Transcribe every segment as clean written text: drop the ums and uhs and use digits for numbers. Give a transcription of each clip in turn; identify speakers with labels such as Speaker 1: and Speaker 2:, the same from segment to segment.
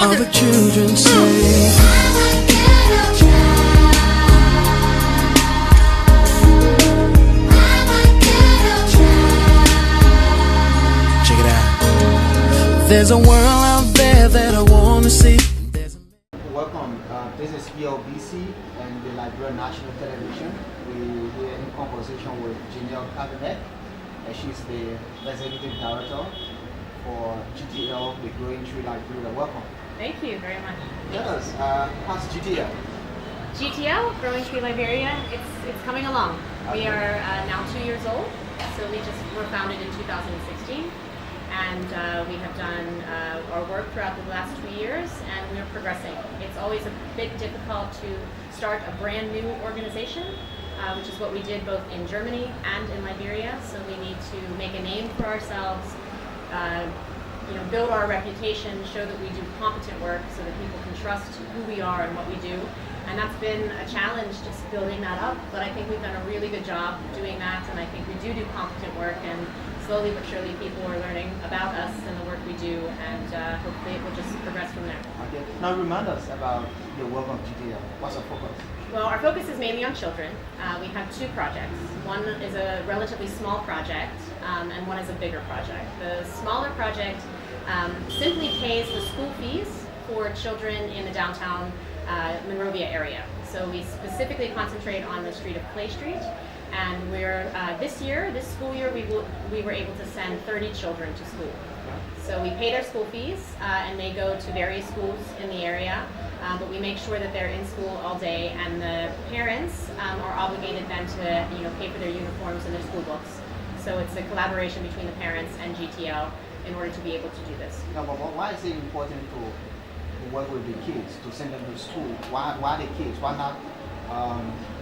Speaker 1: all the children say. Check it out. There's a world out there that I want to see.
Speaker 2: Welcome. This is ELBC and the Liberia National Television. We are in conversation with Janel Galvanek, and she's the executive director for GTL, the Growing Tree Liberia. Welcome.
Speaker 3: Thank you very much.
Speaker 2: Tell us, how's GTL?
Speaker 3: GTL, Growing Tree Liberia, it's coming along. We are now 2 years old, so we just were founded in 2016, and we have done our work throughout the last 2 years, and we're progressing. It's always a bit difficult to start a brand new organization, which is what we did both in Germany and in Liberia, so we need to make a name for ourselves, build our reputation, show that we do competent work so that people can trust who we are and what we do. And that's been a challenge, just building that up, but I think we've done a really good job doing that, and I think we do competent work, and slowly but surely people are learning about us and the work we do, and hopefully it will just progress from there.
Speaker 2: Okay. Now remind us about the work of GTL. What's our focus?
Speaker 3: Well, our focus is mainly on children. We have 2 projects. One is a relatively small project, and one is a bigger project. The smaller project simply pays the school fees for children in the downtown Monrovia area. So we specifically concentrate on the street of Clay Street, and we're this school year, we were able to send 30 children to school. So we pay their school fees, and they go to various schools in the area, but we make sure that they're in school all day, and the parents are obligated then to pay for their uniforms and their school books. So it's a collaboration between the parents and GTL in order to be able to do this.
Speaker 2: Now, but why is it important to work with the kids, to send them to school? Why the kids? Why not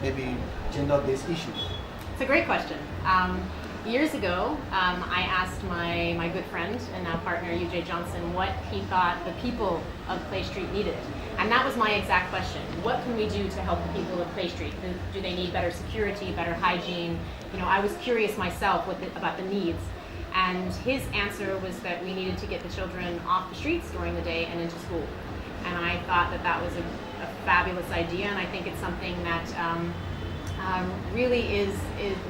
Speaker 2: maybe gender-based issues?
Speaker 3: It's a great question. Years ago, I asked my good friend and now partner, UJ Johnson, what he thought the people of Clay Street needed. And that was my exact question. What can we do to help the people of Clay Street? Do they need better security, better hygiene? I was curious myself about the needs. And his answer was that we needed to get the children off the streets during the day and into school. And I thought that was a fabulous idea, and I think it's something that really is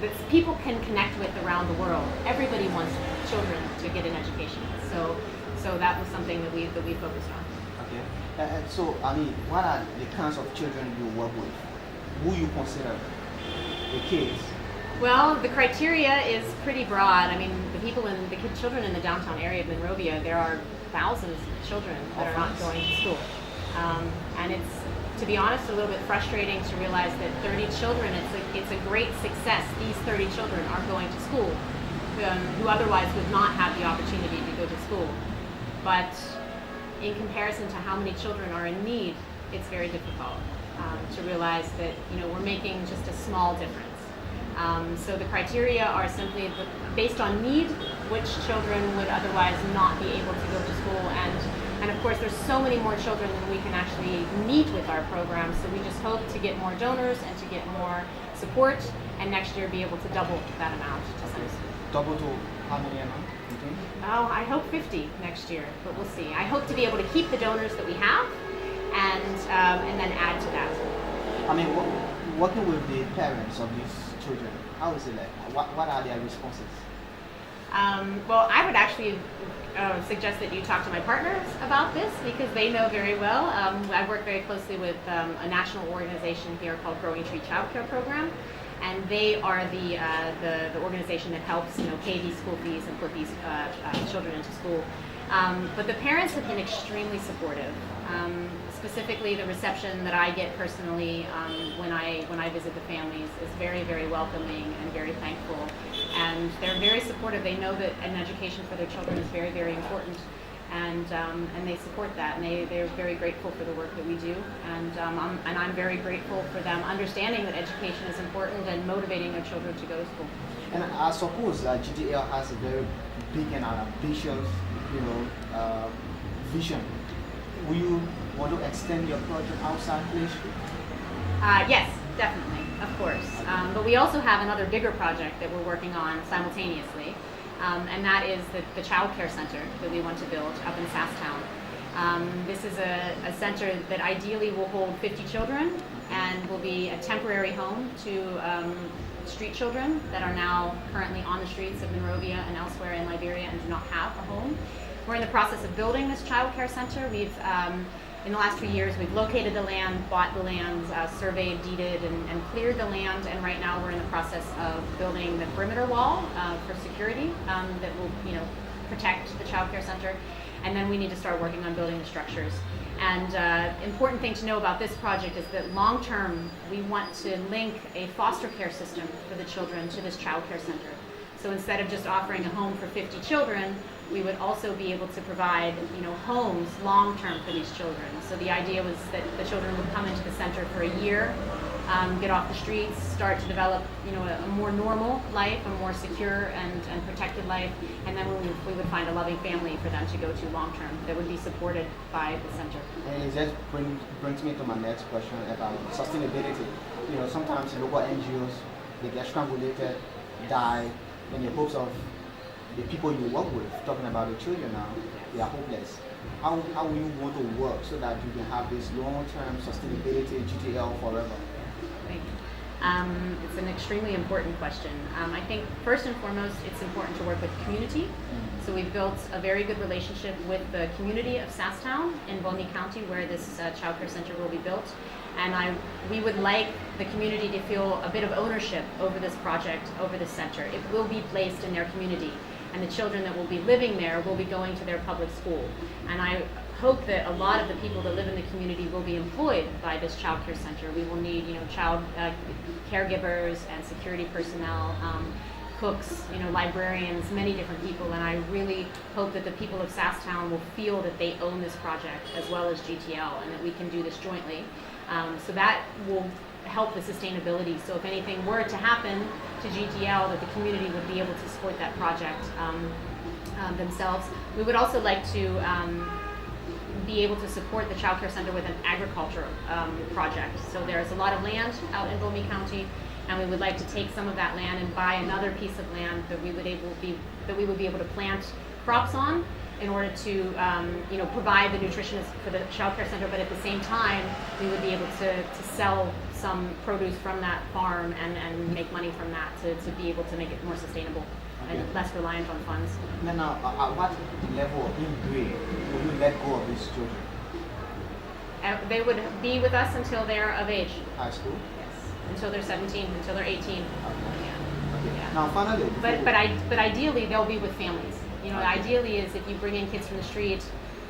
Speaker 3: that people can connect with around the world. Everybody wants children to get an education, so that was something that we focused on.
Speaker 2: Okay, so what are the kinds of children you work with? Who you consider the kids?
Speaker 3: Well, the criteria is pretty broad. The children in the downtown area of Monrovia, there are thousands of children that are not going to school. And it's, to be honest, a little bit frustrating to realize that 30 children, it's a great success. These 30 children are going to school, who otherwise would not have the opportunity to go to school. But in comparison to how many children are in need, it's very difficult to realize that we're making just a small difference. So the criteria are simply based on need, which children would otherwise not be able to go to school, and of course there's so many more children than we can actually meet with our program, so we just hope to get more donors and to get more support, and next year be able to double that amount to send us.
Speaker 2: Double to how many amount, you think?
Speaker 3: Oh, I hope 50 next year, but we'll see. I hope to be able to keep the donors that we have and then add to that.
Speaker 2: Working with the parents of these children, how is it like? What are their responses?
Speaker 3: Well, I would actually suggest that you talk to my partners about this, because they know very well. I work very closely with a national organization here called Growing Tree Child Care Program, and they are the organization that helps pay these school fees and put these children into school. But the parents have been extremely supportive. Specifically, the reception that I get personally when I visit the families is very, very welcoming and very thankful. And they're very supportive. They know that an education for their children is very, very important, and they support that. And they're very grateful for the work that we do. And I'm very grateful for them understanding that education is important and motivating their children to go to school.
Speaker 2: And I suppose GTL has a very big and ambitious, vision. Will you want to extend your project outside Clay Street?
Speaker 3: Yes, definitely, of course. But we also have another bigger project that we're working on simultaneously, and that is the child care center that we want to build up in Sasstown. This is a center that ideally will hold 50 children and will be a temporary home to street children that are now currently on the streets of Monrovia and elsewhere in Liberia and do not have a home. We're in the process of building this child care center. We've in the last 3 years, we've located the land, bought the land, surveyed, deeded, and cleared the land. And right now, we're in the process of building the perimeter wall for security that will, protect the child care center. And then we need to start working on building the structures. And important thing to know about this project is that long term, we want to link a foster care system for the children to this child care center. So instead of just offering a home for 50 children, we would also be able to provide, homes long term for these children. So the idea was that the children would come into the center for a year, get off the streets, start to develop, a more normal life, a more secure and protected life, and then we would find a loving family for them to go to long term that would be supported by the center.
Speaker 2: And it just brings me to my next question about sustainability. Sometimes local NGOs, they get strangulated, die, in the hopes of the people you work with, talking about the children now, they are hopeless. How will you want to work so that you can have this long-term sustainability GTL forever?
Speaker 3: Thank you. It's an extremely important question. I think first and foremost, it's important to work with the community. So we've built a very good relationship with the community of Sasstown in Bonny County, where this child care center will be built. And we would like the community to feel a bit of ownership over this project, over this center. It will be placed in their community, and the children that will be living there will be going to their public school. And I hope that a lot of the people that live in the community will be employed by this child care center. We will need, child caregivers and security personnel, cooks, librarians, many different people. And I really hope that the people of Sasstown will feel that they own this project as well as GTL, and that we can do this jointly. So that will help the sustainability. So if anything were to happen to GTL, that the community would be able to support that project themselves. We would also like to be able to support the child care center with an agricultural project. So there's a lot of land out in Bonny County, and we would like to take some of that land and buy another piece of land that we would be able to plant crops on, in order to provide the nutrition for the child care center, but at the same time, we would be able to sell some produce from that farm and make money from that to be able to make it more sustainable and less reliant on funds.
Speaker 2: Now, at what level of in-grade will you let go of these children?
Speaker 3: They would be with us until they're of age.
Speaker 2: High school?
Speaker 3: Yes, until they're 17, until they're 18.
Speaker 2: Okay.
Speaker 3: Yeah.
Speaker 2: Now, finally,
Speaker 3: but ideally, they'll be with families. Ideally is if you bring in kids from the street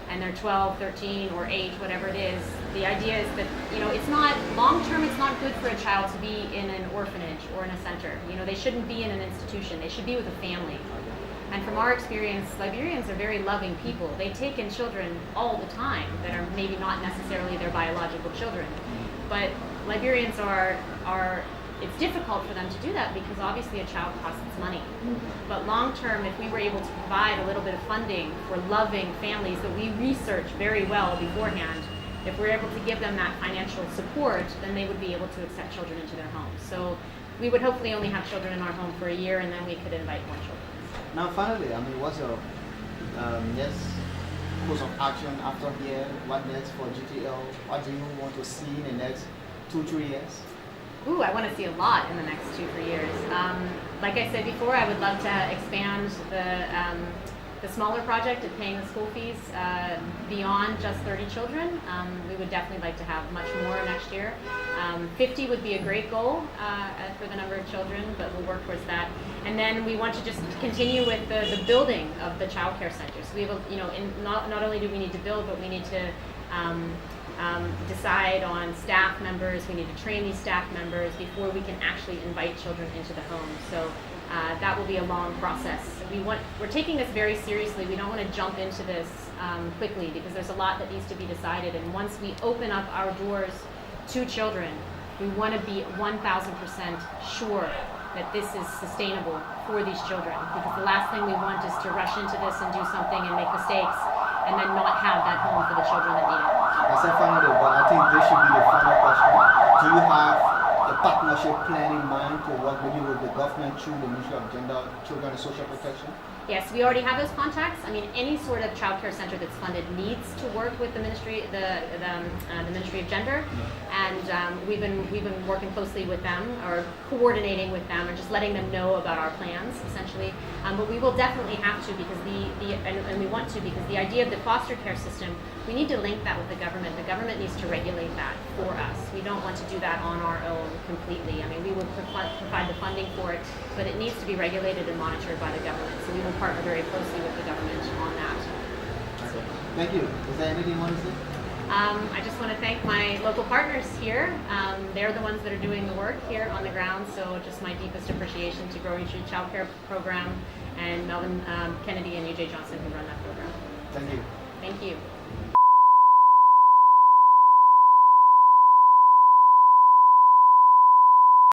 Speaker 3: and they're 12, 13, or 8, whatever it is, the idea is that, it's not, long term, it's not good for a child to be in an orphanage or in a center. They shouldn't be in an institution. They should be with a family. And from our experience, Liberians are very loving people. They take in children all the time that are maybe not necessarily their biological children. But Liberians it's difficult for them to do that because obviously a child costs money. But long term, if we were able to provide a little bit of funding for loving families that we research very well beforehand, if we're able to give them that financial support, then they would be able to accept children into their homes. So we would hopefully only have children in our home for a year, and then we could invite more children.
Speaker 2: Now, finally, what's your next course of action after here? What next for GTL? What do you want to see in the next 2-3 years?
Speaker 3: Ooh, I want to see a lot in the next 2-3 years. Like I said before, I would love to expand the smaller project of paying the school fees beyond just 30 children. We would definitely like to have much more next year. 50 would be a great goal for the number of children, but we'll work towards that. And then we want to just continue with the building of the child care center. So we have, not only do we need to build, but we need to decide on staff members. We need to train these staff members before we can actually invite children into the home. So that will be a long process. We're taking this very seriously. We don't want to jump into this quickly because there's a lot that needs to be decided. And once we open up our doors to children, we want to be 1,000% sure that this is sustainable for these children. Because the last thing we want is to rush into this and do something and make mistakes and then not have that home for the children that need it.
Speaker 2: I said finally, but I think this should be the final question. Do you have a partnership plan in mind to work maybe with the government through the Ministry of Gender, Children and Social Protection?
Speaker 3: Yes, we already have those contacts. I mean, any sort of child care center that's funded needs to work with the Ministry of Gender, and we've been working closely with them, or coordinating with them, or just letting them know about our plans, essentially. But we will definitely have to, because and we want to, because the idea of the foster care system, we need to link that with the government. The government needs to regulate that for us. We don't want to do that on our own completely. I mean, we will provide the funding for it, but it needs to be regulated and monitored by the government. So we will partner very closely with the government on that. So,
Speaker 2: thank you. Is there anything you want to say?
Speaker 3: I just want to thank my local partners here. They're the ones that are doing the work here on the ground, so just my deepest appreciation to Growing Tree Child Care Program and Melvin Kennedy and UJ Johnson who run that program.
Speaker 2: Thank you.
Speaker 3: Thank you.